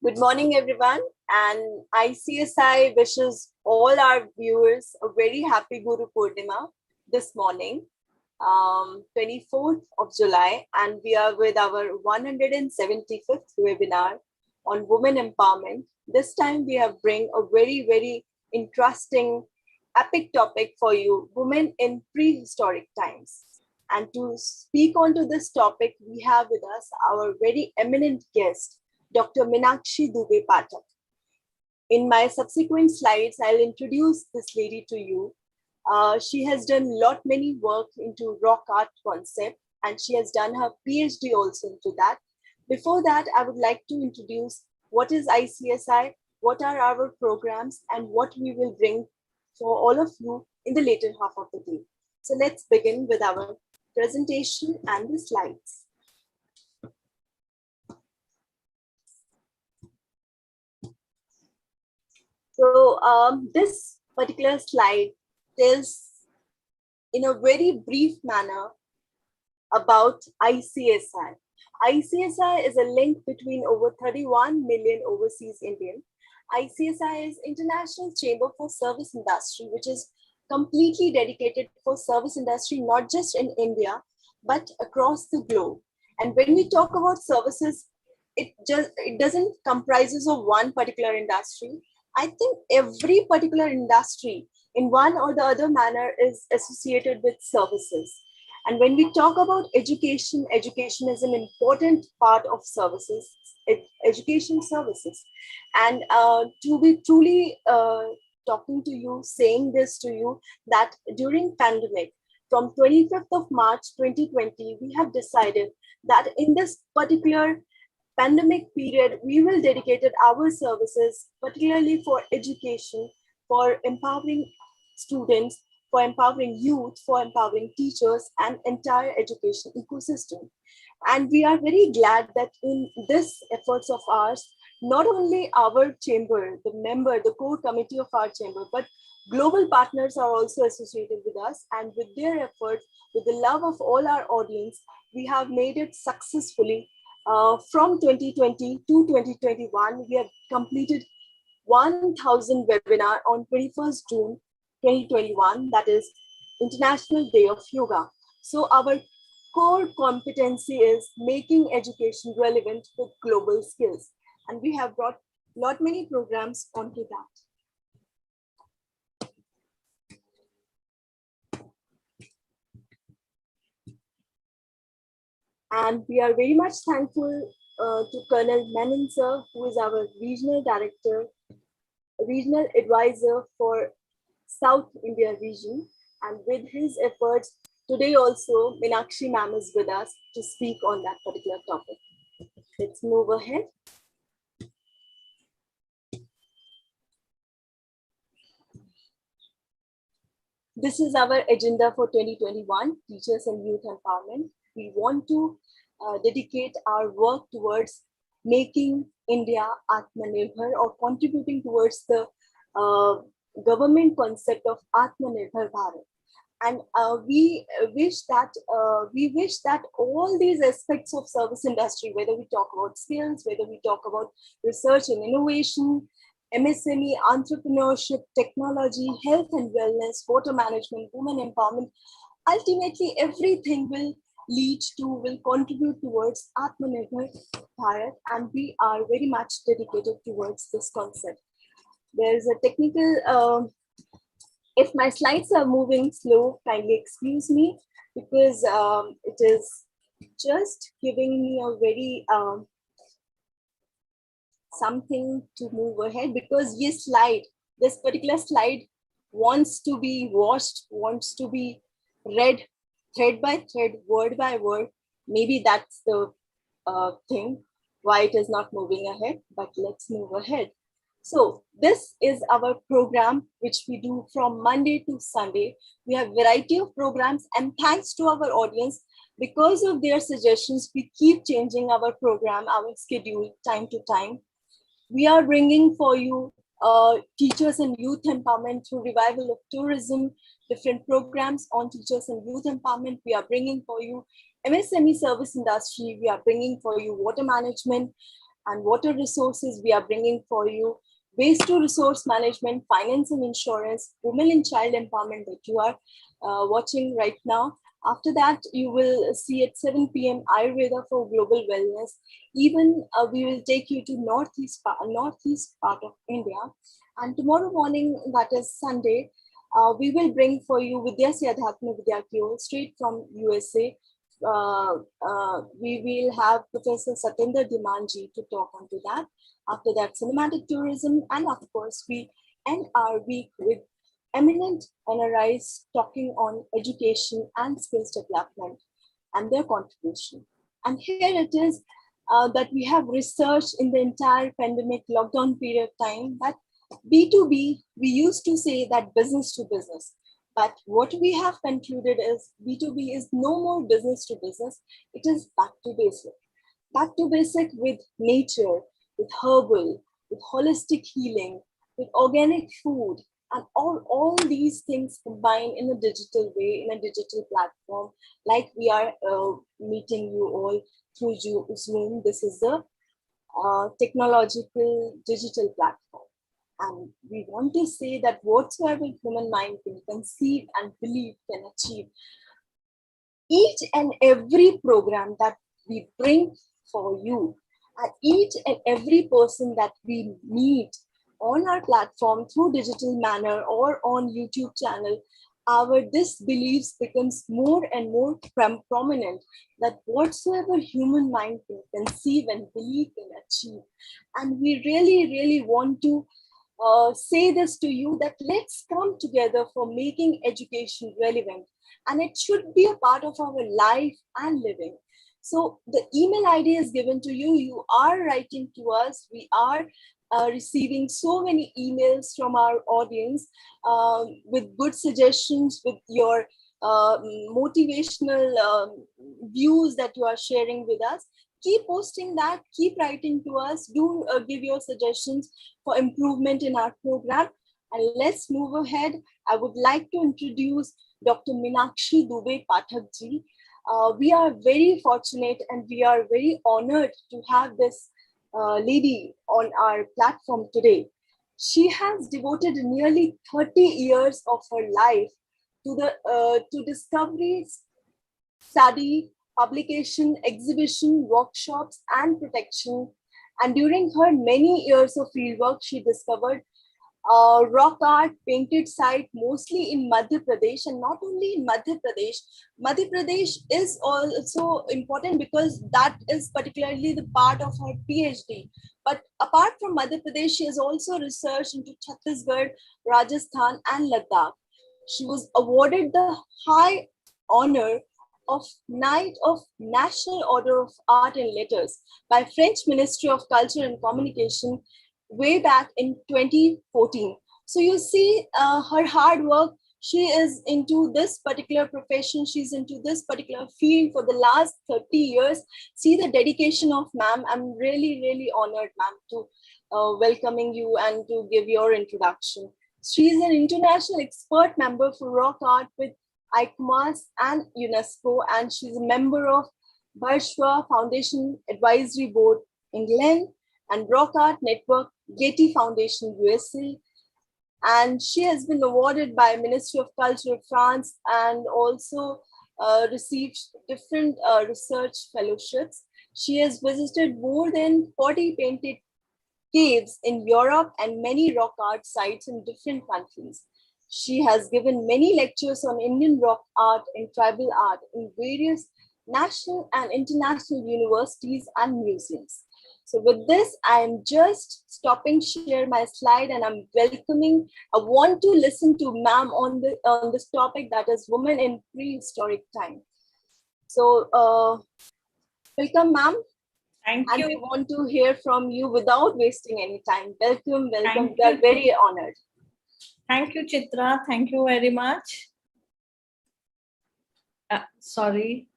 Good morning, everyone. And ICSI wishes all our viewers a very happy Guru Purnima this morning, 24th of July. And we are with our 175th webinar on women empowerment. This time we have bring a very interesting, epic topic for you, women in prehistoric times. And to speak onto this topic, we have with us our very eminent guest, Dr. Meenakshi Dubey Pathak. In my subsequent slides, I'll introduce this lady to you. She has done many work into rock art concept, and she has done her PhD also into that. Before that, I would like to introduce what is ICSI, what are our programs, and what we will bring for all of you in the later half of the day. So let's begin with our presentation and the slides. So this particular slide tells in a very brief manner about ICSI. ICSI is a link between over 31 million overseas Indian. ICSI is International Chamber for Service Industry, which is completely dedicated for service industry, not just in India, but across the globe. And when we talk about services, it doesn't comprises of one particular industry. I think every particular industry in one or the other manner is associated with services. And when we talk about education, education is an important part of services, education services. And to be truly talking to you, saying this to you, that during pandemic, from 25th of March 2020, we have decided that in this particular pandemic period, we will dedicate our services, particularly for education, for empowering students, for empowering youth, for empowering teachers and entire education ecosystem. And we are very glad that in this efforts of ours, not only our chamber, the member, the core committee of our chamber, but global partners are also associated with us. And with their efforts, with the love of all our audience, we have made it successfully. From 2020 to 2021, we have completed 1,000 webinar on 21st June 2021, that is International Day of Yoga. So our core competency is making education relevant with global skills. And we have brought many programs onto that. And we are very much thankful to Colonel Menon sir, who is our regional director, regional advisor for South India region. And with his efforts, today also Meenakshi ma'am is with us to speak on that particular topic. Let's move ahead. This is our agenda for 2021, Teachers and Youth Empowerment. We want to dedicate our work towards making India Atmanirbhar, or contributing towards the government concept of Atmanirbhar Bharat. And we wish that all these aspects of service industry, whether we talk about skills, whether we talk about research and innovation, MSME, entrepreneurship, technology, health and wellness, water management, women empowerment, ultimately everything will contribute towards Atmanirbhar Bharat, and we are very much dedicated towards this concept. There is a technical, if my slides are moving slow, kindly excuse me, because it is just giving me a very something to move ahead, because this particular slide wants to be watched, wants to be read thread by thread, word by word. Maybe that's the thing why it is not moving ahead, but let's move ahead. So this is our program, which we do from Monday to Sunday. We have variety of programs, and thanks to our audience, because of their suggestions, we keep changing our program, our schedule time to time. We are bringing for you teachers and youth empowerment through revival of tourism, different programs on teachers and youth empowerment. We are bringing for you MSME service industry. We are bringing for you water management. and water resources we are bringing for you, waste to resource management, finance and insurance, women and child empowerment that you are watching right now. After that, you will see at 7 p.m. Ayurveda for global wellness. Even we will take you to northeast part of India. And tomorrow morning, that is Sunday, we will bring for you Vidya Se Adhyatma Vidya Kyo straight from USA. We will have Professor Satendra Dimanji to talk on to that. After that, cinematic tourism, and of course, we end our week with eminent NRIs talking on education and skills development and their contribution. And here it is that we have researched in the entire pandemic lockdown period time that B2B, we used to say that business to business. But what we have concluded is B2B is no more business to business. It is back to basic. Back to basic with nature, with herbal, with holistic healing, with organic food, and all these things combined in a digital way, in a digital platform, like we are meeting you all through Zoom. This is the technological digital platform. And we want to say that whatsoever human mind can conceive and believe can achieve, each and every program that we bring for you, and each and every person that we meet on our platform through digital manner or on YouTube channel, our this beliefs becomes more and more prominent that whatsoever human mind can conceive and believe can achieve. And we really want to say this to you that let's come together for making education relevant, and it should be a part of our life and living. So the email ID is given to you. You are writing to us. We are receiving so many emails from our audience with good suggestions, with your motivational views that you are sharing with us. Keep posting that, keep writing to us, do give your suggestions for improvement in our program. And let's move ahead. I would like to introduce Dr. Meenakshi Dubey Pathak ji. We are very fortunate and we are very honored to have this lady on our platform today. She has devoted nearly 30 years of her life to discoveries, study, publication, exhibition, workshops, and protection. And during her many years of fieldwork, she discovered rock art, painted site, mostly in Madhya Pradesh, and not only in Madhya Pradesh. Madhya Pradesh is also important because that is particularly the part of her PhD. But apart from Madhya Pradesh, she has also researched into Chhattisgarh, Rajasthan, and Ladakh. She was awarded the high honor of Knight of National Order of Art and Letters by French Ministry of Culture and Communication way back in 2014. So you see her hard work. She is into this particular profession. She's into this particular field for the last 30 years. See the dedication of ma'am. I'm really honored, ma'am, to welcoming you and to give your introduction. She's an international expert member for rock art with ICMAS and UNESCO, and she's a member of Bharshwa Foundation Advisory Board, England, and Rock Art Network, Getty Foundation, USA. And she has been awarded by Ministry of Culture of France and also received different research fellowships. She has visited more than 40 painted caves in Europe and many rock art sites in different countries. She has given many lectures on Indian rock art and tribal art in various national and international universities and museums. So with this, I'm just stopping share my slide and I'm welcoming. I want to listen to ma'am on this topic, that is women in prehistoric time. So welcome, ma'am. Thank you. And we want to hear from you without wasting any time. Welcome. We are very honored. Thank you, Chitra. Thank you very much. Sorry.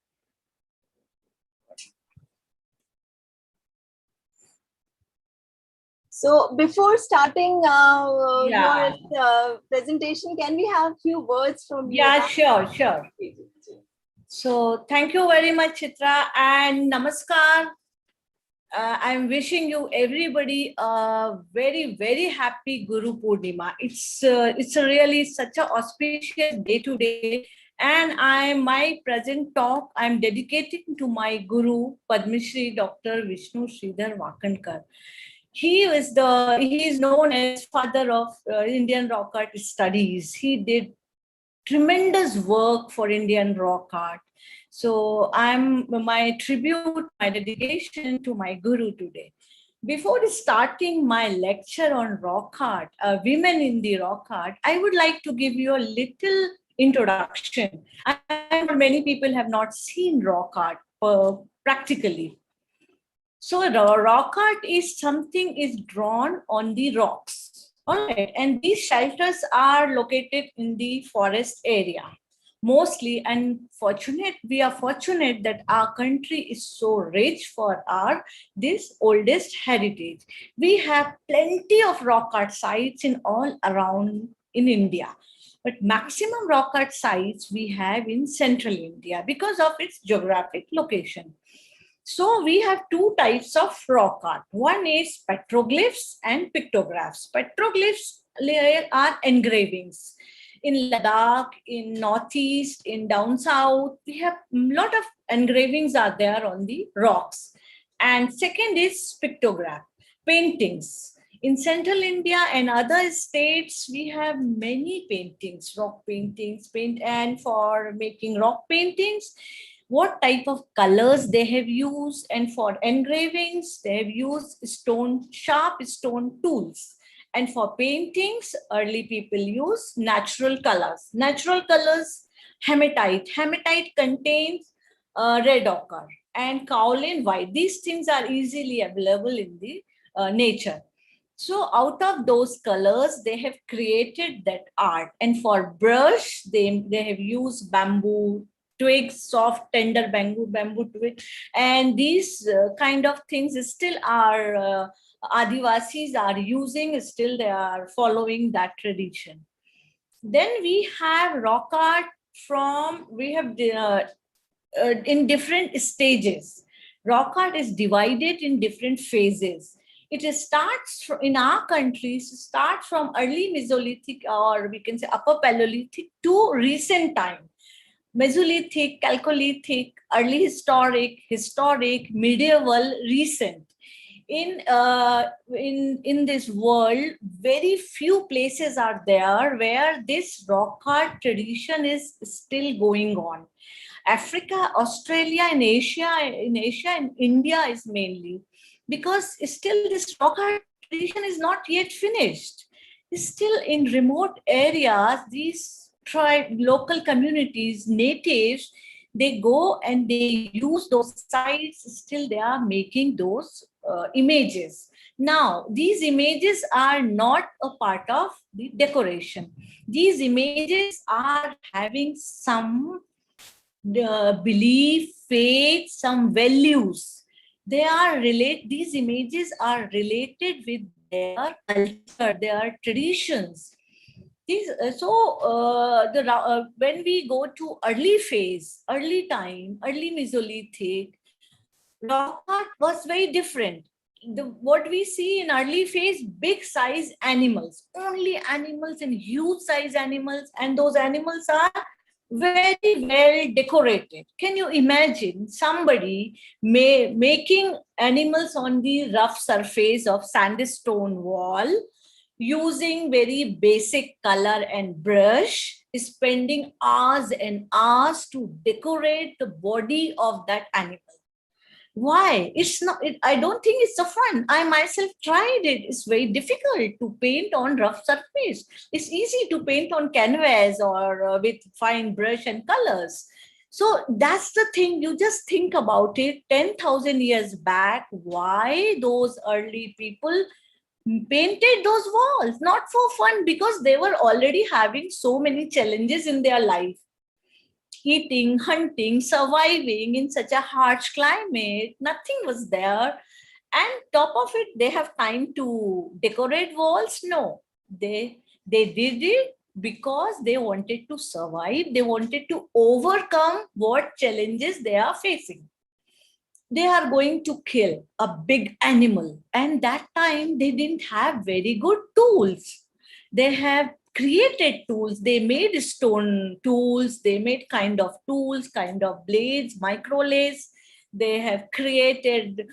So before starting your presentation, can we have a few words from you? Yeah, sure. So thank you very much, Chitra, and namaskar I'm wishing you everybody a very, very happy Guru Purnima. It's a really such an auspicious day today, and my present talk I'm dedicating to my Guru Padma Shri Dr. Vishnu Sridhar Wakankar. He is known as father of Indian rock art studies. He did tremendous work for Indian rock art. So I'm my tribute, my dedication to my guru today. Before starting my lecture on rock art, women in the rock art, I would like to give you a little introduction. I'm sure many people have not seen rock art practically. So rock art is something is drawn on the rocks. All right. And these shelters are located in the forest area. Mostly, and we are fortunate that our country is so rich for our this oldest heritage. We have plenty of rock art sites in all around in India. But maximum rock art sites we have in central India because of its geographic location. So we have two types of rock art. One is petroglyphs and pictographs. Petroglyphs are engravings. In Ladakh, in Northeast, in down south, we have a lot of engravings are there on the rocks. And second is pictograph, paintings. In central India and other states, we have many paintings, rock paintings, and for making rock paintings, what type of colors they have used, and for engravings they have used sharp stone tools, and for paintings early people use natural colors. Hematite contains red ochre, and kaolin white. These things are easily available in the nature. So out of those colors, they have created that art. And for brush, they have used bamboo twigs, soft, tender bamboo twig. And these kind of things still are, Adivasis are using, still they are following that tradition. Then we have rock art in different stages. Rock art is divided in different phases. It starts in our countries, start from early Mesolithic, or we can say upper Paleolithic, to recent time. Mesolithic, Chalcolithic, early historic, medieval, recent. In this world, very few places are there where this rock art tradition is still going on. Africa, Australia, and Asia and India is mainly because still this rock art tradition is not yet finished. Still in remote areas, these local communities, natives, they go and they use those sites. Still, they are making those images. Now, these images are not a part of the decoration. These images are having some belief, faith, some values. These images are related with their culture, their traditions. When we go to early phase, early time, early Mesolithic, rock art was very different. What we see in early phase, big size animals, only animals and huge size animals, and those animals are very well decorated. Can you imagine somebody making animals on the rough surface of sandstone wall, using very basic color and brush, spending hours and hours to decorate the body of that animal? Why? I don't think it's a fun. I myself tried it. It's very difficult to paint on rough surface. It's easy to paint on canvas or with fine brush and colors. So that's the thing. You just think about it. 10,000 years back, why those early people painted those walls? Not for fun, because they were already having so many challenges in their life. Eating, hunting, surviving in such a harsh climate, nothing was there. And top of it, they have time to decorate walls? No, they did it because they wanted to survive. They wanted to overcome what challenges they are facing. they are going to kill a big animal. And that time they didn't have very good tools. They have created tools. They made stone tools. They made kind of tools, kind of blades, micro lathes. They have created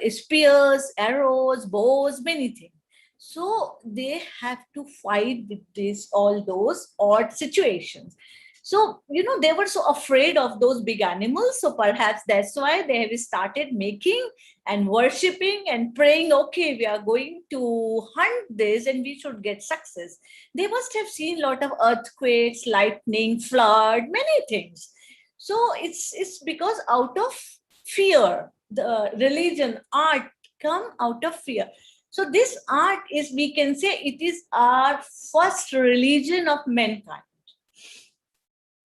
spears, arrows, bows, many things. So they have to fight with this, all those odd situations. So, they were so afraid of those big animals. So perhaps that's why they have started making and worshipping and praying, okay, we are going to hunt this and we should get success. They must have seen a lot of earthquakes, lightning, flood, many things. So it's because out of fear, the religion, art come out of fear. So this art is, we can say, it is our first religion of mankind.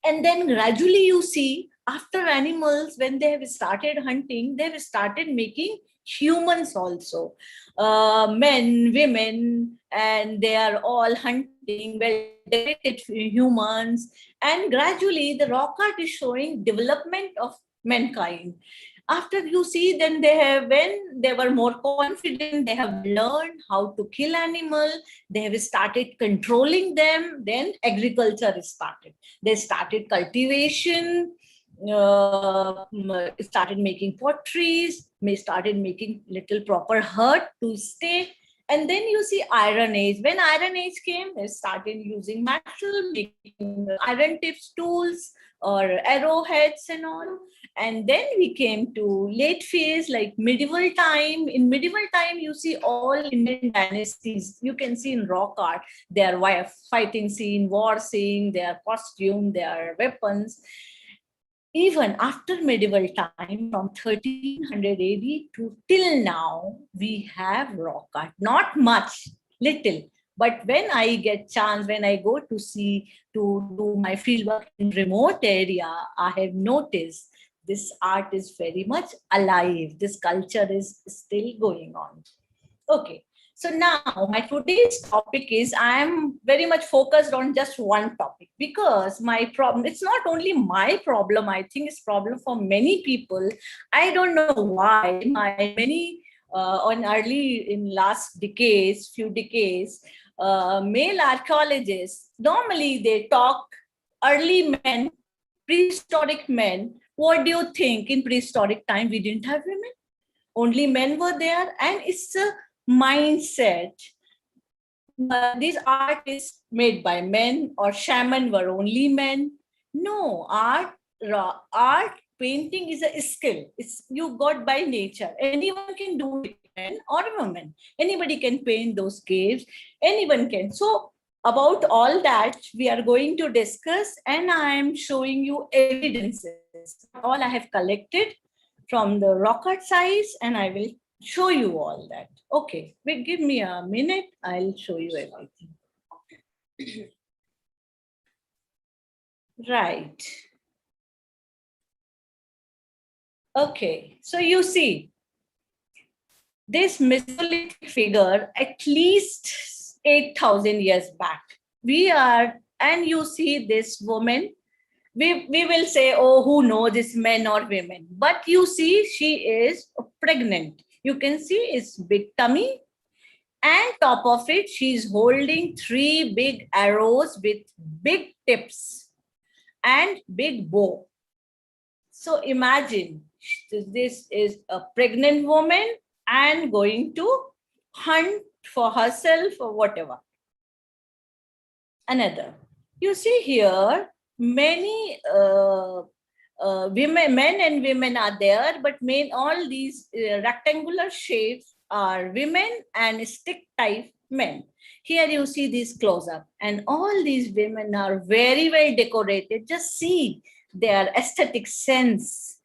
And then gradually you see, after animals, when they have started hunting, they have started making humans also, men, women, and they are all hunting, well decorated humans. And gradually the rock art is showing development of mankind. After you see, then they have, when they were more confident, they have learned how to kill animal, they have started controlling them, then agriculture is started. They started cultivation, started making potteries, started making little proper hut to stay. And then you see Iron Age. When Iron Age came, they started using metal, making iron tips tools or arrowheads and all. And then we came to late phase, like medieval time. In medieval time, you see all Indian dynasties. You can see in rock art, their fighting scene, war scene, their costume, their weapons. Even after medieval time, from 1300 AD to till now, we have rock art. Not much, little. But when I get chance, when I go to see, to do my fieldwork in remote area, I have noticed this art is very much alive. This culture is still going on. Okay. So now my today's topic is, I am very much focused on just one topic, because my problem, it's not only my problem, I think it's problem for many people. I don't know why my many on early in last decades, few decades, male archaeologists, normally they talk early men, prehistoric men. What do you think? In prehistoric time, we didn't have women. Only men were there, and it's a mindset. This art is made by men, or shaman were only men. No, art painting is a skill. It's you got by nature. Anyone can do it, man or woman. Anybody can paint those caves. Anyone can. So about all that we are going to discuss, and I am showing you evidences. All I have collected from the rock art size, and I will show you all that. Okay, wait, give me a minute. I'll show you everything. Right. Okay, so you see, this Mesolithic figure, at least 8,000 years back. We are, and you see this woman, we will say, oh, who knows, it's men or women. But you see, she is pregnant. You can see it's big tummy. And top of it, she's holding 3 big arrows with big tips and big bow. So imagine, this is a pregnant woman and going to hunt for herself or whatever. Another. You see here, many women, men and women are there, but all these rectangular shapes are women and stick type men. Here you see this close up, and all these women are very well decorated. Just see their aesthetic sense.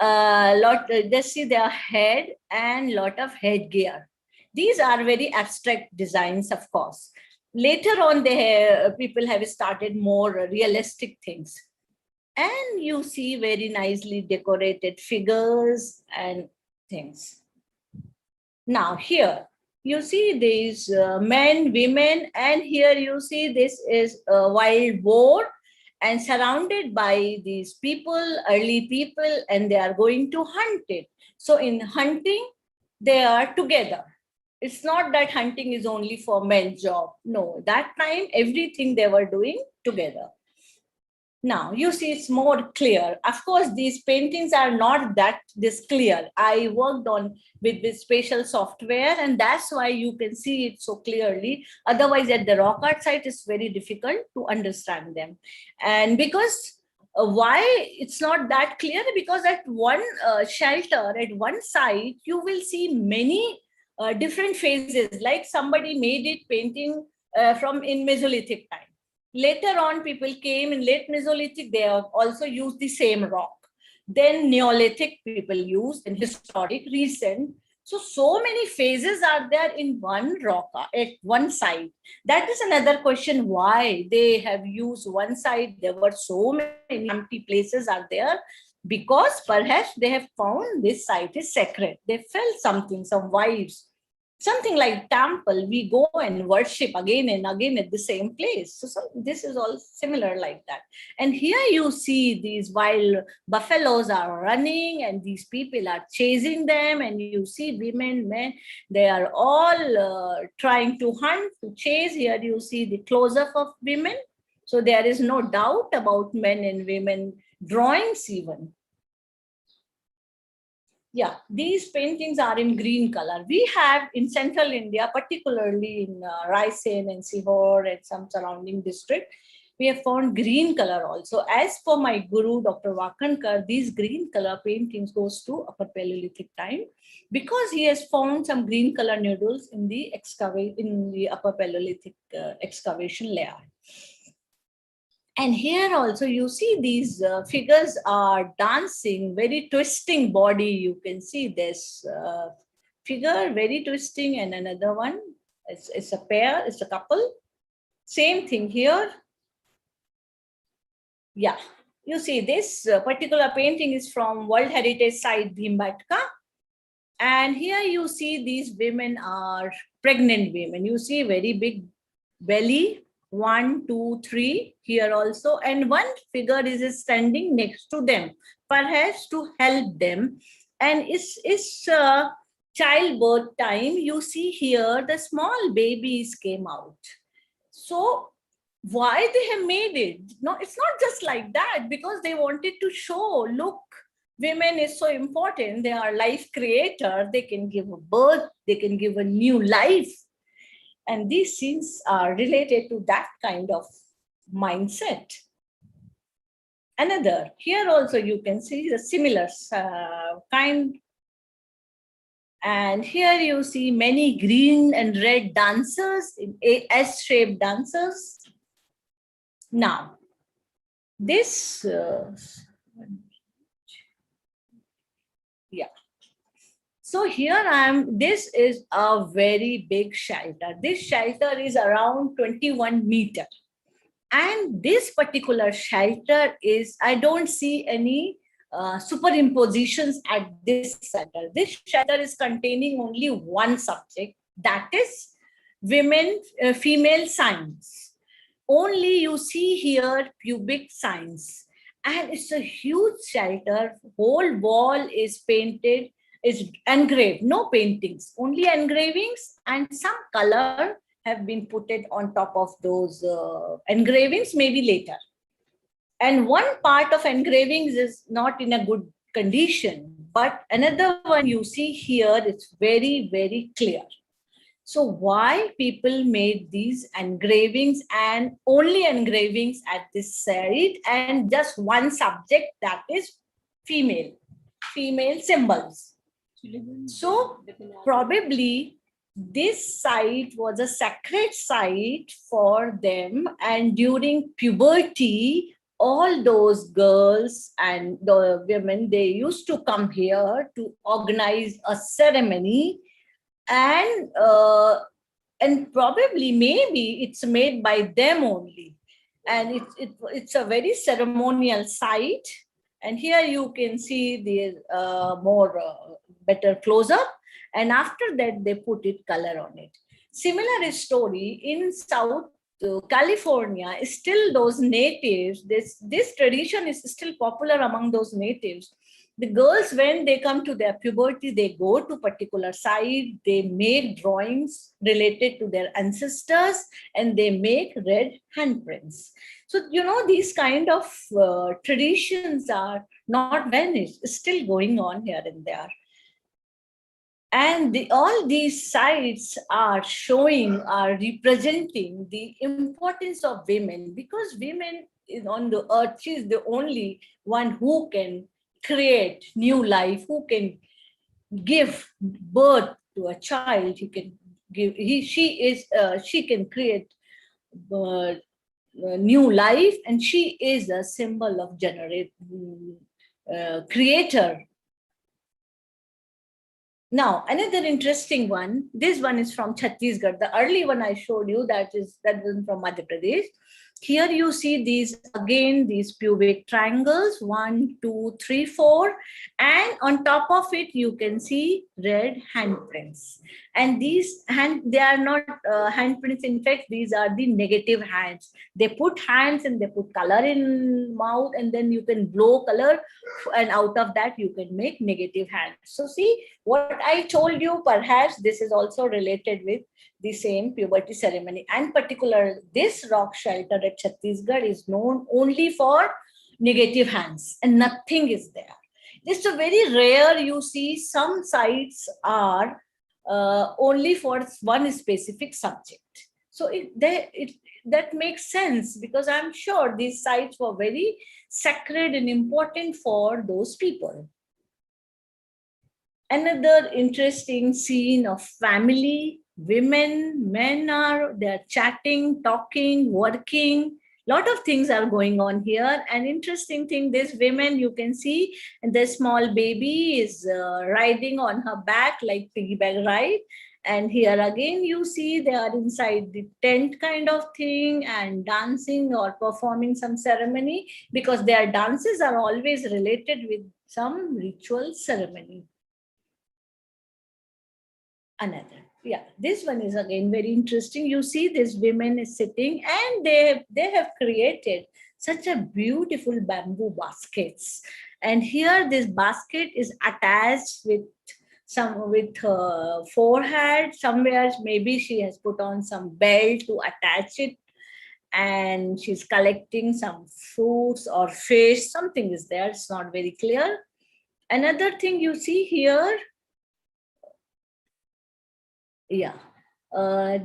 Just see their head and lot of headgear. These are very abstract designs, of course. Later on, people have started more realistic things. And you see very nicely decorated figures and things. Now here, you see these men, women, and here you see this is a wild boar, and surrounded by these people, early people, and they are going to hunt it. So in hunting, they are together. It's not that hunting is only for men's job. No, that time, everything they were doing together. Now you see it's more clear. Of course, these paintings are not that this clear. I worked on with spatial software, and that's why you can see it so clearly. Otherwise, at the rock art site, it's very difficult to understand them. And because why it's not that clear? Because at one shelter, at one site, you will see many different phases. Like somebody made it painting from in Mesolithic time. Later on, people came in late Mesolithic, they have also used the same rock. Then Neolithic people used, and historic, recent. So many phases are there in one rock at one site. That is another question, why they have used one site. There were so many empty places are there, because perhaps they have found this site is sacred. They felt something, some vibes. Something like temple, we go and worship again and again at the same place. So this is all similar like that. And here you see these wild buffaloes are running and these people are chasing them, and you see women, men, they are all trying to hunt, to chase. Here you see the close-up of women. So there is no doubt about men and women drawings even. Yeah, these paintings are in green color. We have in central India, particularly in Raisen and Sihor and some surrounding district, we have found green color also. As for my guru, Dr. Wakankar, these green color paintings goes to Upper Paleolithic time, because he has found some green color nodules in the Upper Paleolithic excavation layer. And here also you see these figures are dancing, very twisting body. You can see this figure, very twisting, and another one. It's a pair, it's a couple. Same thing here. Yeah, you see this particular painting is from World Heritage Site Bhimbetka. And here you see these women are pregnant women. You see very big belly. 1, 2, 3 here also, and one figure is standing next to them, perhaps to help them. And it's childbirth time. You see here the small babies came out. So why they have made it? No, it's not just like that, because they wanted to show, look, women is so important. They are life creator. They can give a birth. They can give a new life. And these scenes are related to that kind of mindset. Another, here also you can see the similar kind. And here you see many green and red dancers, S-shaped dancers. Now, this, yeah. So here this is a very big shelter. This shelter is around 21 meters. And this particular shelter is, I don't see any superimpositions at this shelter. This shelter is containing only one subject, that is women, female signs. Only you see here pubic signs. And it's a huge shelter. Whole wall is painted, is engraved, no paintings, only engravings, and some color have been put it on top of those engravings, maybe later. And one part of engravings is not in a good condition, but another one you see here, it's very, very clear. So why people made these engravings, and only engravings at this site, and just one subject, that is female symbols. So probably this site was a sacred site for them, and during puberty, all those girls and the women, they used to come here to organize a ceremony, and probably maybe it's made by them only, and it's a very ceremonial site. And here you can see the more better close-up, and after that they put it color on it. Similar story in South California, still those natives, this tradition is still popular among those natives. The girls, when they come to their puberty, they go to particular site, they make drawings related to their ancestors, and they make red handprints. So, these kind of traditions are not vanished, still going on here and there. And all these sites are representing the importance of women, because women is on the earth, she is the only one who can create new life, who can give birth to a child. He can give, she can create new life, and she is a symbol of creator. Now, another interesting one, this one is from Chhattisgarh. The early one I showed you, that was from Madhya Pradesh. Here you see these pubic triangles, 1, 2, 3, 4, and on top of it, you can see red handprints. And they are not handprints. In fact, these are the negative hands. They put hands and they put color in mouth, and then you can blow color, and out of that you can make negative hands. So see, what I told you, perhaps this is also related with the same puberty ceremony. And particular, this rock shelter at Chhattisgarh is known only for negative hands, and nothing is there. It's a very rare, you see, some sites are only for one specific subject. So that makes sense, because I'm sure these sites were very sacred and important for those people. Another interesting scene of family, women, men they're chatting, talking, working. Lot of things are going on here. An interesting thing, this women, you can see, and the small baby is riding on her back like piggyback ride. And here again, you see they are inside the tent kind of thing and dancing or performing some ceremony, because their dances are always related with some ritual ceremony. Another, yeah, this one is again very interesting. You see this women is sitting, and they have created such a beautiful bamboo baskets. And here this basket is attached with her forehead. Somewhere maybe she has put on some belt to attach it, and she's collecting some fruits or fish. Something is there, it's not very clear. Another thing you see here, yeah, you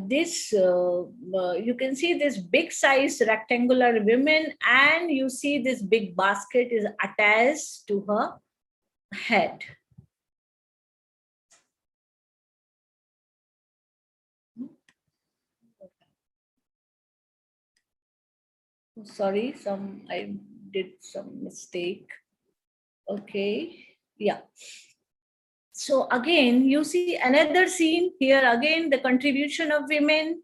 can see this big size rectangular women, and you see this big basket is attached to her head. Sorry, I did some mistake. Okay, yeah. So again, you see another scene here. Again, the contribution of women.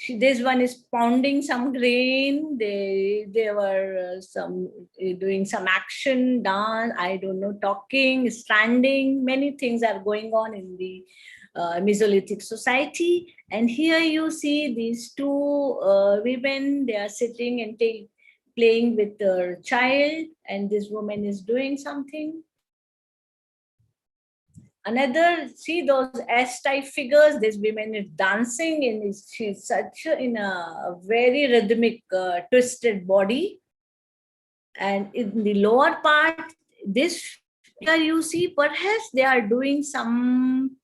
This one is pounding some grain. They were doing some action, dance. I don't know, talking, standing. Many things are going on in the Mesolithic society. And here you see these two women. They are sitting and playing with their child, and this woman is doing something. Another, see those S-type figures, this woman is dancing, and she's in a very rhythmic, twisted body. And in the lower part, this here you see, perhaps they are doing some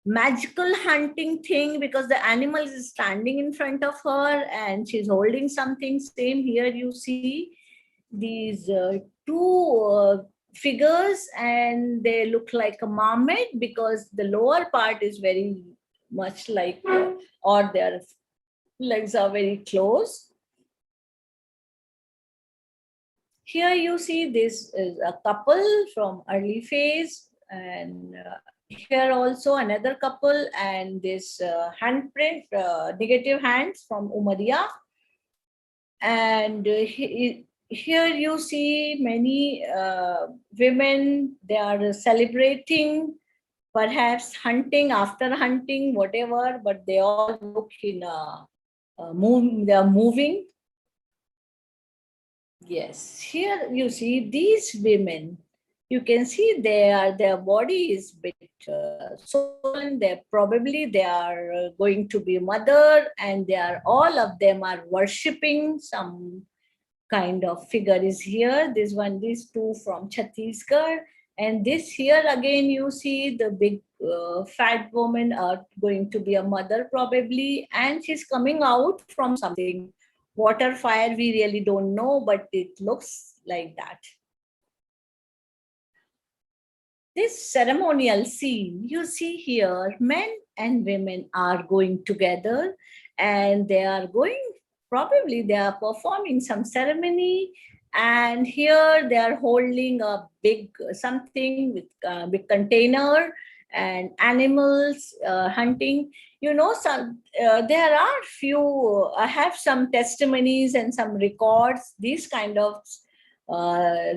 magical hunting thing, because the animal is standing in front of her and she's holding something. Same here, you see these two figures, and they look like a mermaid, because the lower part is very much like, or their legs are very close. Here you see this is a couple from early phase, and here also another couple, and this handprint, negative hands from Umaria. And here you see many women, they are celebrating, perhaps hunting, after hunting, whatever, but they all look in a they are moving. Yes, here you see these women. You can see their body is bit swollen. They are going to be mother, and they are all of them are worshipping some kind of figure is here. This one, these two from Chhattisgarh, and this here again you see the big fat woman are going to be a mother probably, and she's coming out from something water fire. We really don't know, but it looks like that. This ceremonial scene you see here, men and women are going together, and they are going, probably they are performing some ceremony, and here they are holding a big something with a big container and animals hunting. You know, some there are few, I have some testimonies and some records. These kind of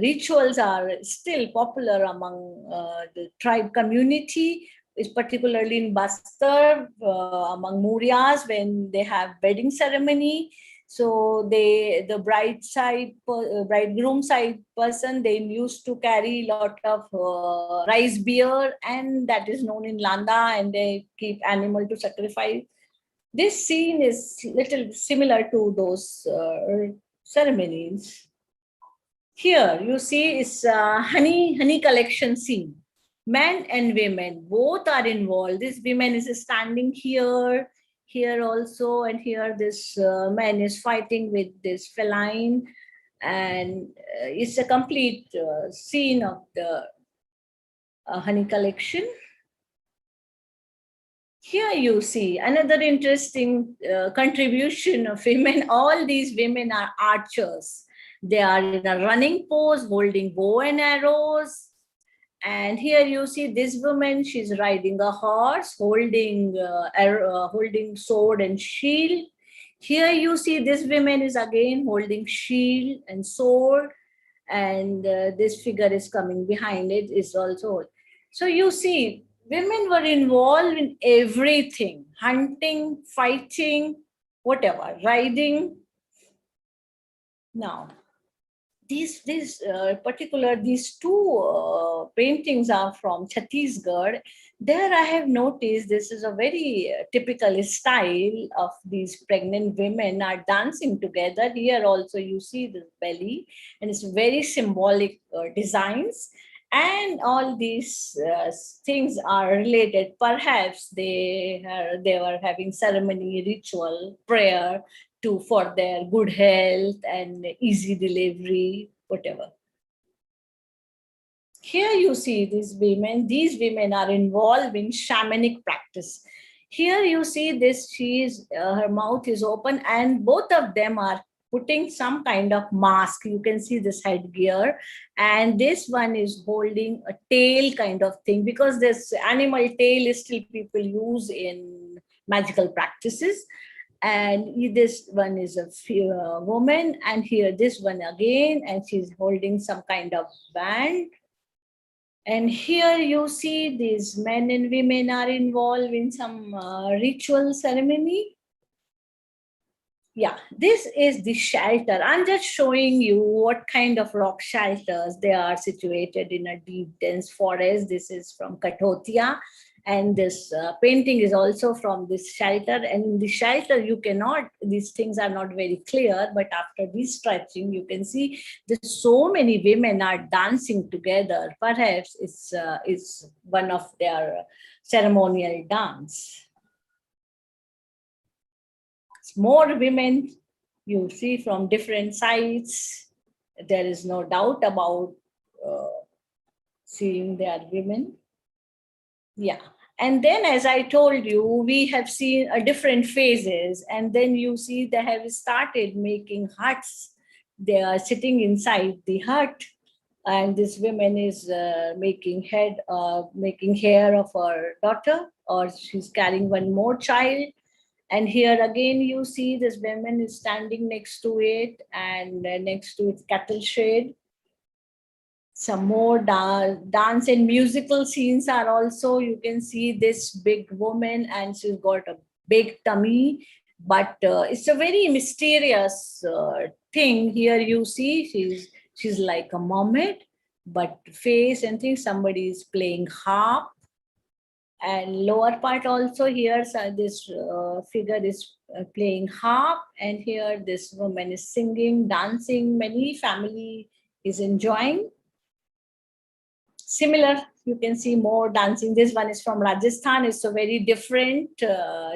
rituals are still popular among the tribe community, is particularly in Bastar, among Muryas, when they have wedding ceremony. So the bridegroom side person, they used to carry a lot of rice beer, and that is known in Landa, and they keep animal to sacrifice. This scene is little similar to those ceremonies. Here you see is honey collection scene. Men and women both are involved. This woman is standing here also, and here this man is fighting with this feline, and it's a complete scene of the honey collection. Here you see another interesting contribution of women. All these women are archers. They are in a running pose, holding bow and arrows. And here you see this woman, she's riding a horse, holding holding sword and shield. Here you see this woman is again holding shield and sword, and this figure is coming behind it is also. So you see, women were involved in everything: hunting, fighting, whatever, riding. Now, these two paintings are from Chhattisgarh. There I have noticed this is a very typical style of these pregnant women are dancing together. Here also you see this belly, and it's very symbolic designs. And all these things are related. Perhaps they were having ceremony, ritual, prayer for their good health and easy delivery, whatever. Here you see these women are involved in shamanic practice. Here you see this, her mouth is open, and both of them are putting some kind of mask. You can see this headgear, and this one is holding a tail kind of thing, because this animal tail is still people use in magical practices. And this one is a woman, and here this one again, and she's holding some kind of band. And here you see these men and women are involved in some ritual ceremony. Yeah, this is the shelter. I'm just showing you what kind of rock shelters. They are situated in a deep, dense forest. This is from Kathotia. And this painting is also from this shelter. And in the shelter, you cannot, these things are not very clear, but after this stretching, you can see that so many women are dancing together. Perhaps it's one of their ceremonial dance. More women you see from different sides. There is no doubt about seeing their women. Yeah. And then, as I told you, we have seen different phases. And then you see they have started making huts. They are sitting inside the hut. And this woman is making hair of her daughter, or she's carrying one more child. And here again, you see this woman is standing next to it, and next to its cattle shed. Some more dance and musical scenes are also, you can see this big woman, and she's got a big tummy. but it's a very mysterious thing. Here you see she's like a mermaid, but face and things, somebody is playing harp. And lower part also here, so this figure is playing harp, and here this woman is singing, dancing. Many family is enjoying. Similar, you can see more dancing. This one is from Rajasthan. It's a very different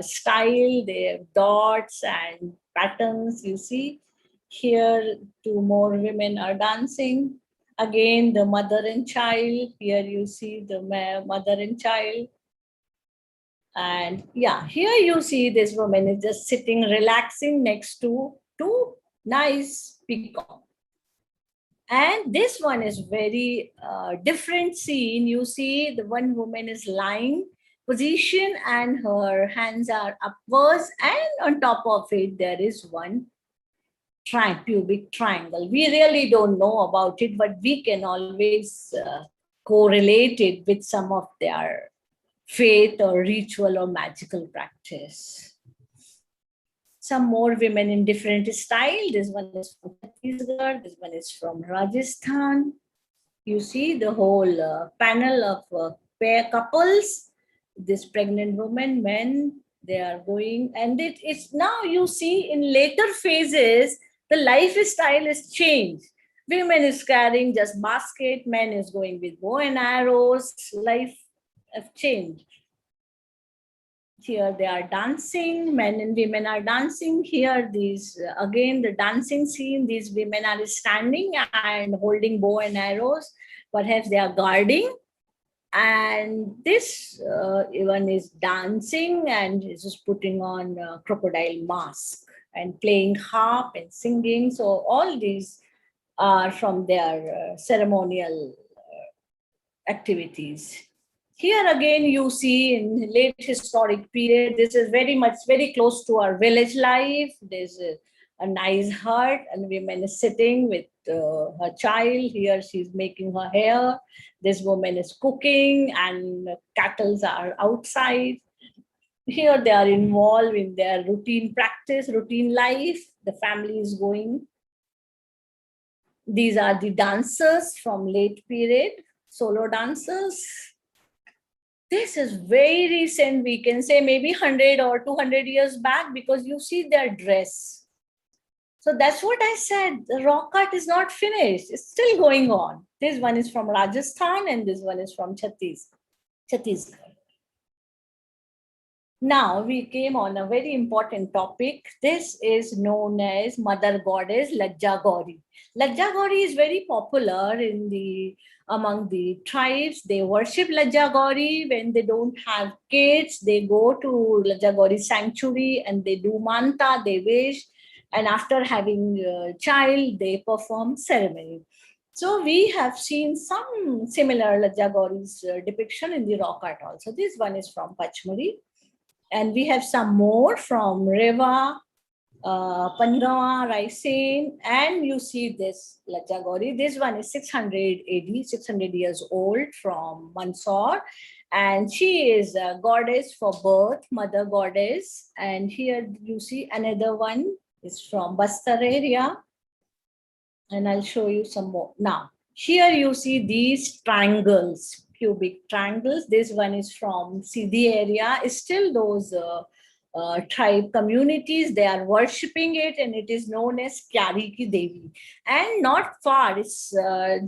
style. They have dots and patterns. You see here, two more women are dancing. Again, the mother and child. Here you see the mother and child. And yeah, here you see this woman is just sitting, relaxing next to two nice peacock. And this one is very different scene. You see the one woman is lying position and her hands are upwards, and on top of it there is one pubic triangle. We really don't know about it, but we can always correlate it with some of their faith or ritual or magical practice. Some more women in different style. This one is from Chhattisgarh. This one is from Rajasthan. You see the whole panel of pair couples. This pregnant woman, men, they are going. And it's now you see in later phases, the lifestyle is changed. Women is carrying just basket. Men is going with bow and arrows. Life have changed. Here they are dancing, men and women are dancing. Here these, again the dancing scene, these women are standing and holding bow and arrows. Perhaps they are guarding. And this one is dancing and is just putting on a crocodile mask and playing harp and singing. So all these are from their ceremonial activities. Here again, you see in late historic period, this is very close to our village life. There's a nice hut and woman is sitting with her child. Here she's making her hair. This woman is cooking and cattle are outside. Here they are involved in their routine practice, routine life. The family is going. These are the dancers from late period, solo dancers. This is very recent, we can say maybe 100 or 200 years back, because you see their dress. So that's what I said, the rock art is not finished, it's still going on. This one is from Rajasthan and this one is from Chhattisgarh. Now we came on a very important topic. This is known as Mother Goddess Lajja Gauri. Lajja Gauri is very popular among the tribes. They worship Lajja Gauri. When they don't have kids, they go to Lajja Gauri sanctuary and they do manta, they wish. And after having a child, they perform ceremony. So we have seen some similar Lajja Gauri's depiction in the rock art also. This one is from Pachmari. And we have some more from Reva, Pandrama, Raisen, and you see this Lajja Gauri. This one is 600 AD, 600 years old, from Mandsaur. And she is a goddess for birth, mother goddess. And here you see another one is from Bastar area. And I'll show you some more. Now, here you see these triangles, pubic triangles. This one is from Siddhi area. It's still those tribe communities, they are worshipping it, and it is known as Kyari Ki Devi. And not far, it's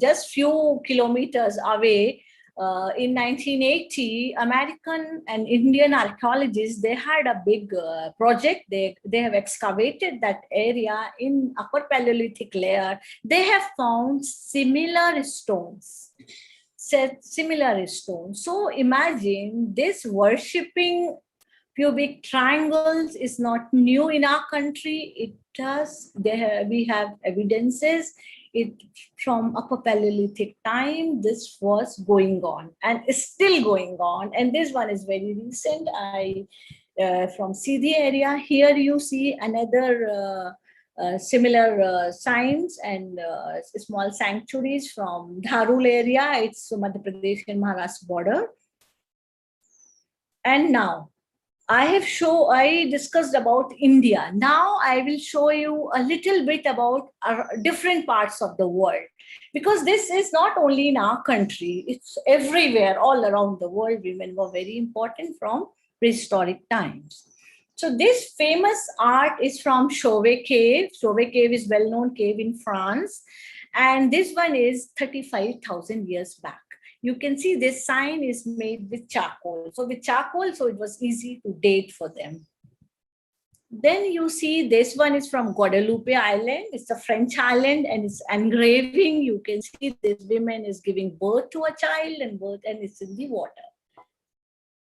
just few kilometers away. In 1980, American and Indian archaeologists, they had a big project. They have excavated that area in Upper Paleolithic layer. They have found similar stones. So imagine this worshipping pubic triangles is not new in our country. It does. We have evidences. It from Upper Paleolithic time, this was going on and is still going on. And this one is very recent. From Siddhi area. Here you see another similar signs and small sanctuaries from Dharul area. It's Madhya Pradesh and Maharashtra border. And now, I discussed about India. Now I will show you a little bit about different parts of the world, because this is not only in our country, it's everywhere, all around the world. Women were very important from prehistoric times. So this famous art is from Chauvet Cave. Chauvet Cave is well-known cave in France. And this one is 35,000 years back. You can see this sign is made with charcoal. So with charcoal, so it was easy to date for them. Then you see this one is from Guadeloupe Island. It's a French island and it's engraving. You can see this woman is giving birth to a child and it's in the water.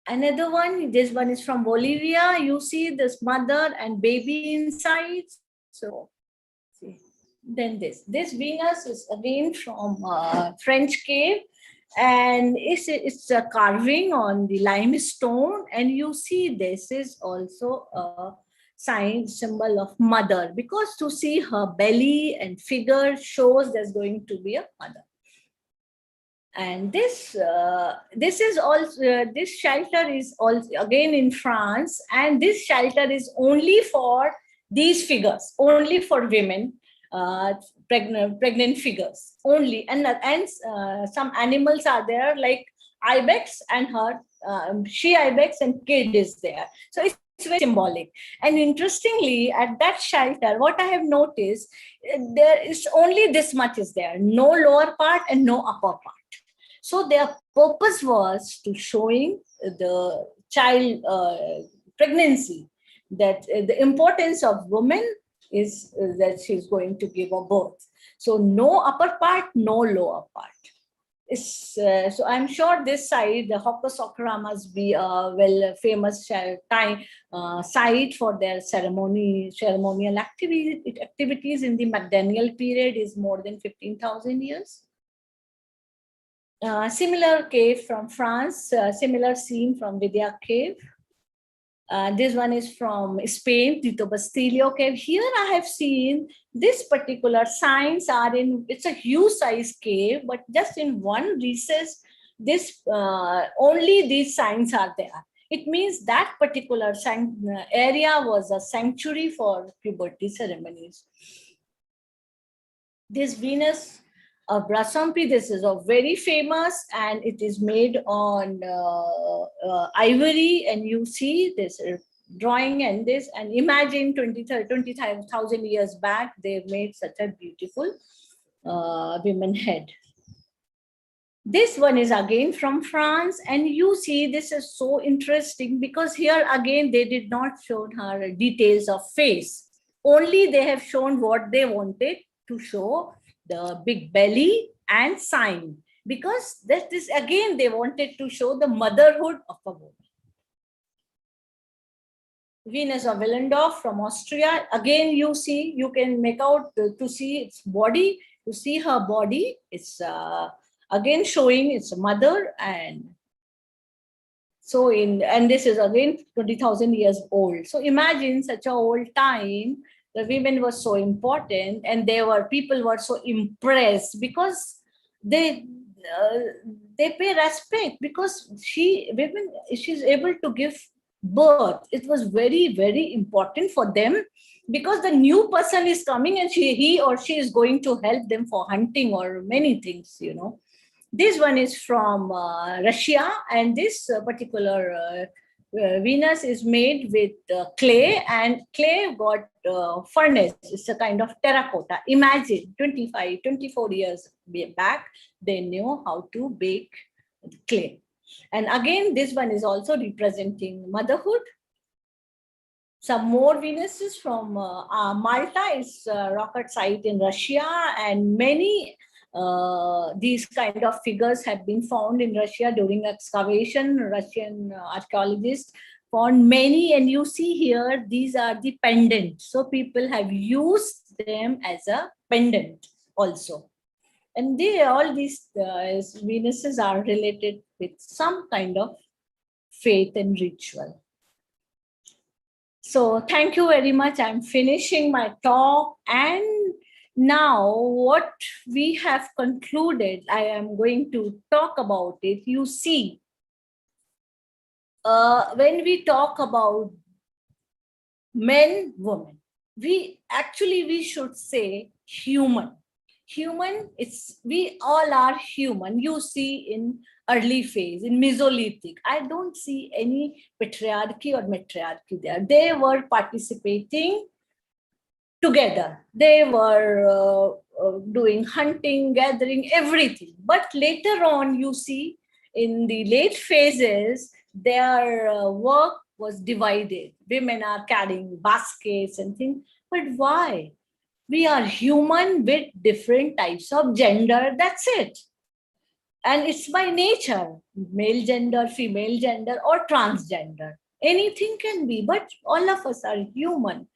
Another one, this one is from Bolivia. You see this mother and baby inside. So see. Then this Venus is again from French cave. And it's a carving on the limestone, and you see this is also a sign symbol of mother, because to see her belly and figure shows there's going to be a mother. And this is also this shelter is also again in France, and this shelter is only for these figures, only for women, pregnant figures only, and some animals are there like ibex and her she ibex and kid is there. So it's very symbolic. And interestingly, at that shelter, what I have noticed, there is only this much is there, no lower part and no upper part. So their purpose was to showing the child pregnancy, that the importance of woman is that she's going to give a birth. So no upper part, no lower part. So I'm sure this side, the Hokusokura must be a famous site for their ceremonial activities in the McDaniel period is more than 15,000 years. Similar cave from France, similar scene from Vidya cave. This one is from Spain, Tito Bastillo cave. Here I have seen this particular signs are in, it's a huge size cave, but just in one recess, this only these signs are there. It means that particular area was a sanctuary for puberty ceremonies. This Venus Brassempoui, this is a very famous, and it is made on ivory, and you see this drawing and this, and imagine 25,000 years back, they made such a beautiful women head. This one is again from France, and you see this is so interesting because here again they did not show her details of face. Only they have shown what they wanted to show, the big belly and sign, because that is again they wanted to show the motherhood of a woman. Venus of Willendorf from Austria. Again, you see, you can make out to see its body, to see her body. It's again showing its mother, and so and this is again 20,000 years old. So imagine such a old time. The women were so important, and people were so impressed because they pay respect, because she's able to give birth. It was very, very important for them, because the new person is coming and he or she is going to help them for hunting or many things, you know. This one is from Russia, and this particular Venus is made with clay, and clay got furnace. It's a kind of terracotta. Imagine 24 years back, they knew how to bake clay. And again, this one is also representing motherhood. Some more Venuses from Malta is a rocket site in Russia, and many these kind of figures have been found in Russia during excavation. Russian archaeologists found many, and you see here, these are the pendants. So people have used them as a pendant also. And all these Venuses are related with some kind of faith and ritual. So thank you very much. I'm finishing my talk, and now what we have concluded, I am going to talk about it. You see, when we talk about men, women, we should say human. Human, it's we all are human. You see in early phase, in Mesolithic, I don't see any patriarchy or matriarchy there. They were participating together. They were doing hunting, gathering, everything. But later on, you see, in the late phases, their work was divided. Women are carrying baskets and things. But why? We are human with different types of gender. That's it. And it's by nature, male gender, female gender, or transgender. Anything can be, but all of us are human,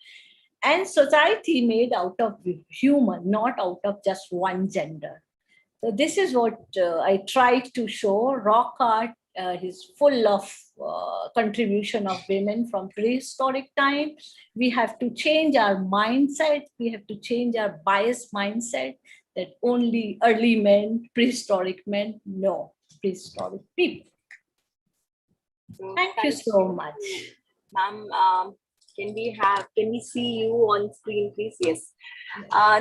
and society made out of human, not out of just one gender. So this is what I tried to show. Rock art is full of contribution of women from prehistoric time. We have to change our mindset. We have to change our biased mindset that only early men, prehistoric men, no, prehistoric people. Thank you so much. Ma'am, can we see you on screen, please? Yes.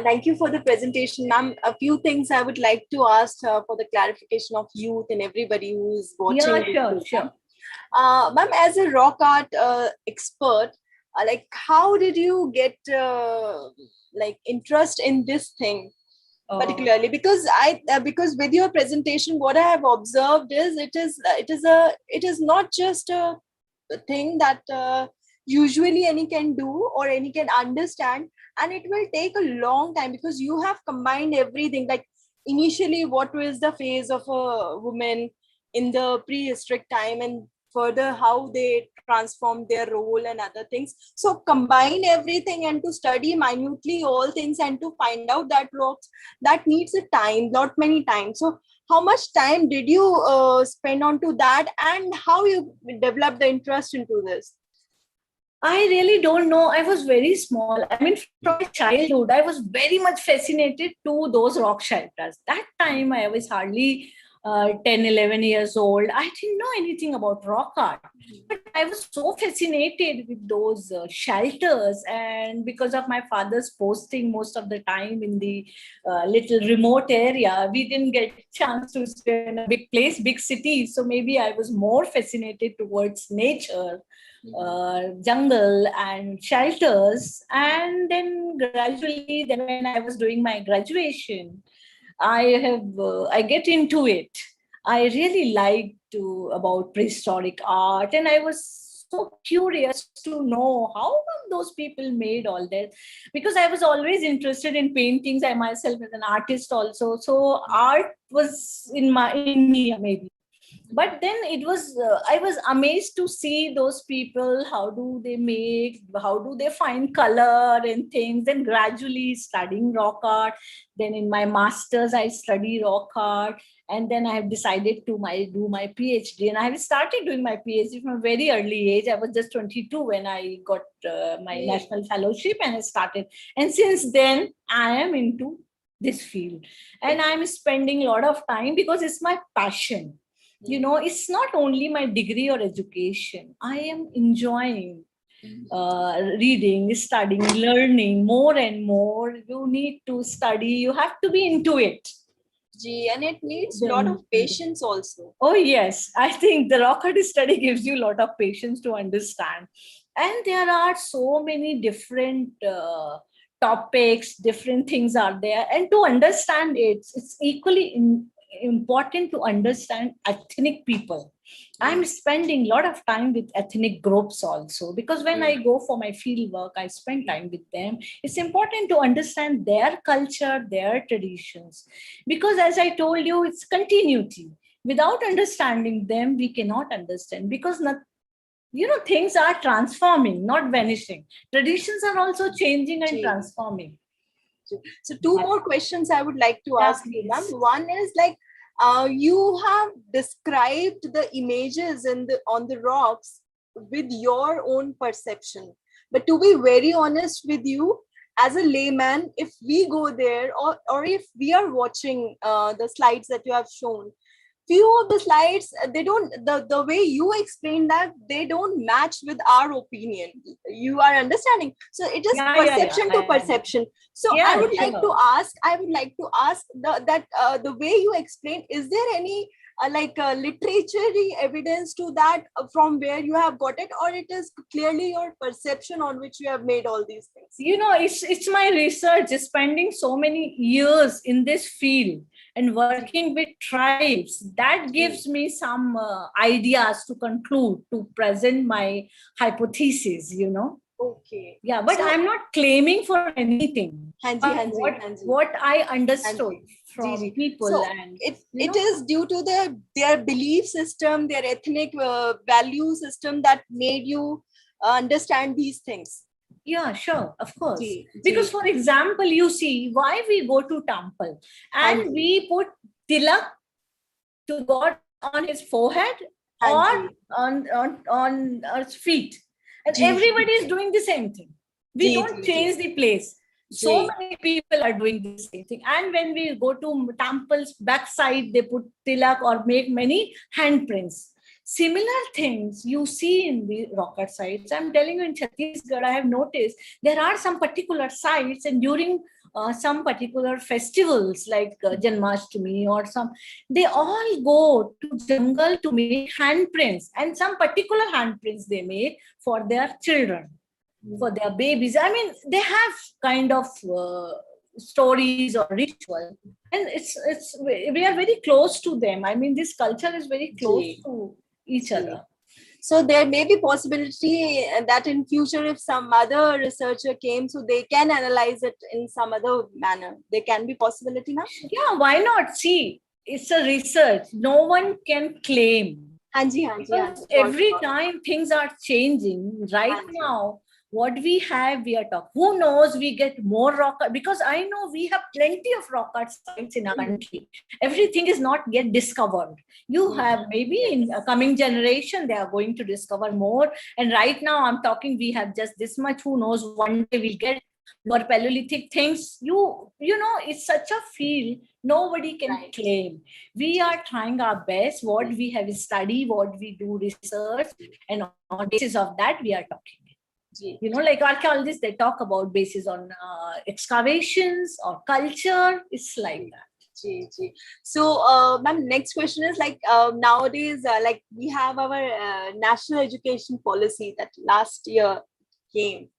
Thank you for the presentation, ma'am. A few things I would like to ask for the clarification of youth and everybody who is watching. Yeah, sure. Ma'am, as a rock art expert, like how did you get like interest in this thing? Particularly because because with your presentation what I have observed is it is not just a thing that usually any can do or any can understand, and it will take a long time because you have combined everything, like initially what was the phase of a woman in the prehistoric time, and further how they transform their role and other things. So combine everything and to study minutely all things and to find out that rocks, that needs a time, not many times. So how much time did you spend onto that, and how you developed the interest into this? I really don't know. I was very small. I mean, from my childhood, I was very much fascinated to those rock shelters. That time, I was hardly 10, 11 years old. I didn't know anything about rock art. But I was so fascinated with those shelters. And because of my father's posting most of the time in the little remote area, we didn't get a chance to stay in a big place, big city. So maybe I was more fascinated towards nature, jungle and shelters. And then gradually, then when I was doing my graduation, I get into it. I really liked to about prehistoric art, and I was so curious to know how come those people made all that, because I was always interested in paintings. I myself as an artist also, so art was in me maybe. But then it was I was amazed to see those people, how do they make, how do they find color and things. Then gradually studying rock art, then in my masters I study rock art, and then I have decided to do my PhD, and I have started doing my PhD from a very early age. I was just 22 when I got my national fellowship, and I started, and since then I am into this field, and I'm spending a lot of time because it's my passion. You know, it's not only my degree or education. I am enjoying reading, studying, learning more and more. You need to study, you have to be into it. And it needs a lot of patience also. Oh yes, I think the rock art study gives you a lot of patience to understand. And there are so many different topics, different things are there, and to understand it, it's equally important to understand ethnic people. I'm spending a lot of time with ethnic groups also, because when I go for my field work, I spend time with them. It's important to understand their culture, their traditions, because as I told you, it's continuity. Without understanding them, we cannot understand, because not, you know, things are transforming, not vanishing. Traditions are also changing and transforming. So two more questions I would like to ask you, ma'am. One is like, you have described the images on the rocks with your own perception. But to be very honest with you, as a layman, if we go there or if we are watching the slides that you have shown, few of the slides, they don't, the way you explain that, they don't match with our opinion. You are understanding? So it is perception to perception. So Yeah, I would sure. like to ask the way you explain, is there any literary evidence to that, from where you have got it, or it is clearly your perception on which you have made all these things? It's my research, spending so many years in this field and working with tribes, that gives me some ideas to conclude, to present my hypothesis. Okay. Yeah, but I'm not claiming for anything. What I understood from people, so and it is due to their belief system, their ethnic value system, that made you understand these things. Yeah, sure, of course. Because for example, you see why we go to temple and we put tilak to God on his forehead or on his feet, and everybody is doing the same thing. We don't change the place. So many people are doing the same thing. And when we go to temples backside, they put tilak or make many handprints. Similar things you see in the rocket sites. I'm telling you, in Chhattisgarh, I have noticed there are some particular sites, and during some particular festivals like Janmashtami or some, they all go to jungle to make handprints, and some particular handprints they make for their children, for their babies. I mean, they have kind of stories or ritual, and we are very close to them. I mean, this culture is very close to each other. So there may be possibility that in future, if some other researcher came, so they can analyze it in some other manner. There can be possibility now. Yeah, why not? See, it's a research. No one can claim. Because every time things are changing. Right now, what we have, we are talking. Who knows? We get more rock art, because I know we have plenty of rock art sites in our country. Everything is not yet discovered. You have maybe in a coming generation, they are going to discover more. And right now, I'm talking, we have just this much. Who knows? One day we'll get more Paleolithic things. You know, it's such a field. Nobody can claim. We are trying our best. What we have studied, what we do research, and on basis of that, we are talking. Like archaeologists, they talk about basis on excavations or culture. It's like that. So, ma'am, next question is nowadays, we have our national education policy that last year came,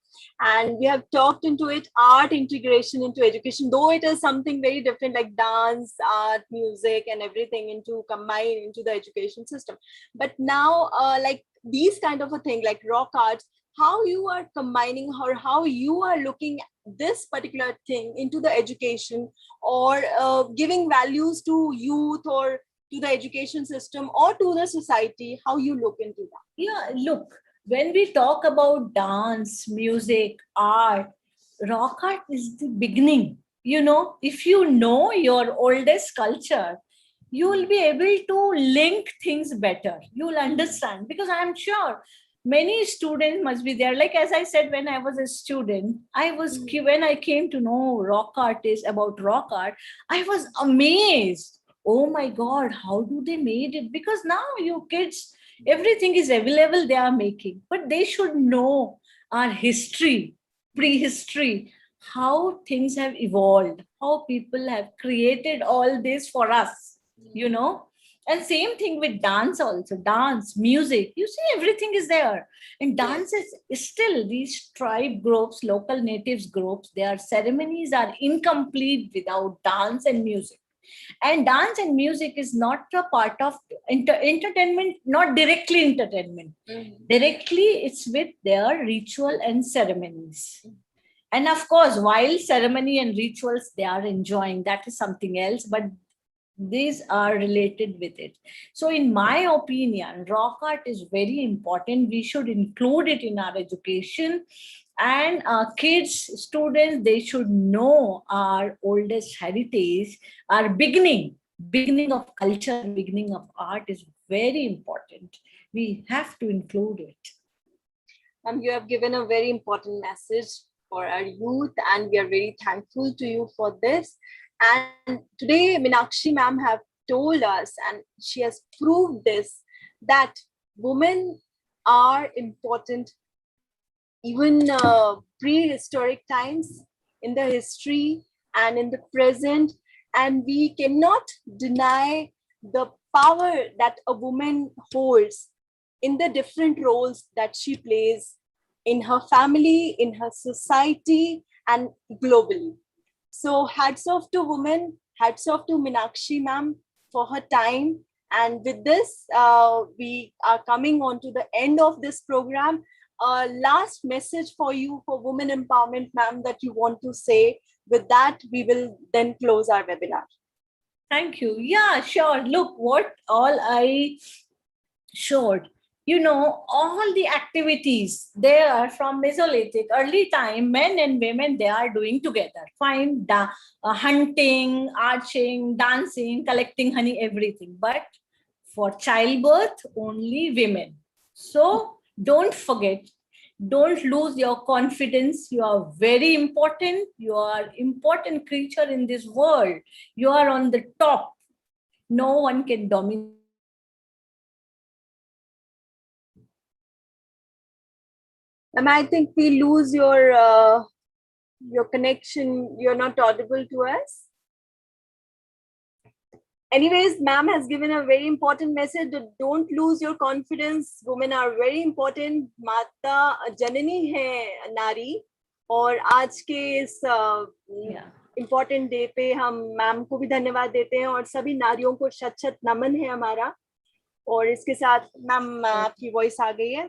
and we have talked into it, art integration into education, though it is something very different, like dance, art, music, and everything into combine into the education system. But now, these kind of a thing, like rock arts, how you are combining, or how you are looking this particular thing into the education, or giving values to youth, or to the education system, or to the society, how you look into that? Yeah, look, when we talk about dance, music, art, rock art is the beginning. If you know your oldest culture, you will be able to link things better. You'll understand, because I'm sure many students must be there. Like, as I said, when I was a student, when I came to know rock artists, about rock art, I was amazed. Oh my God, how do they made it? Because now you kids, everything is available, they are making, but they should know our history, prehistory, how things have evolved, how people have created all this for us. And same thing with dance also. Dance, music, you see, everything is there. And dance is still these tribe groups, local natives groups, their ceremonies are incomplete without dance and music. And dance and music is not a part of entertainment, not directly entertainment. Directly, it's with their ritual and ceremonies. And of course, while ceremony and rituals, they are enjoying, that is something else. But these are related with it. So in my opinion, rock art is very important. We should include it in our education, and kids, students, they should know our oldest heritage, our beginning of culture, beginning of art is very important. We have to include it. You have given a very important message for our youth, and we are very thankful to you for this. And today, Meenakshi ma'am have told us, and she has proved this, that women are important even prehistoric times, in the history and in the present, and we cannot deny the power that a woman holds in the different roles that she plays in her family, in her society, and globally. So hats off to women, hats off to Meenakshi ma'am for her time. And with this, we are coming on to the end of this program. Last message for you for women empowerment, ma'am, that you want to say. With that, we will then close our webinar. Thank you. Yeah, sure. Look, what all I showed, you know, all the activities there from Mesolithic early time, men and women, they are doing together. Fine, hunting, arching, dancing, collecting honey, everything. But for childbirth, only women. So don't forget, don't lose your confidence. You are very important. You are important creature in this world. You are on the top. No one can dominate. And I think we lose your connection. You're not audible to us. Anyways, ma'am has given a very important message that don't lose your confidence. Women are very important. माता जननी है नारी, और आज के इस important day पे हम ma'am को भी धन्यवाद देते हैं, और सभी नारियों को शत शत नमन है हमारा। और इसके साथ मैम आपकी वॉइस आ गई है।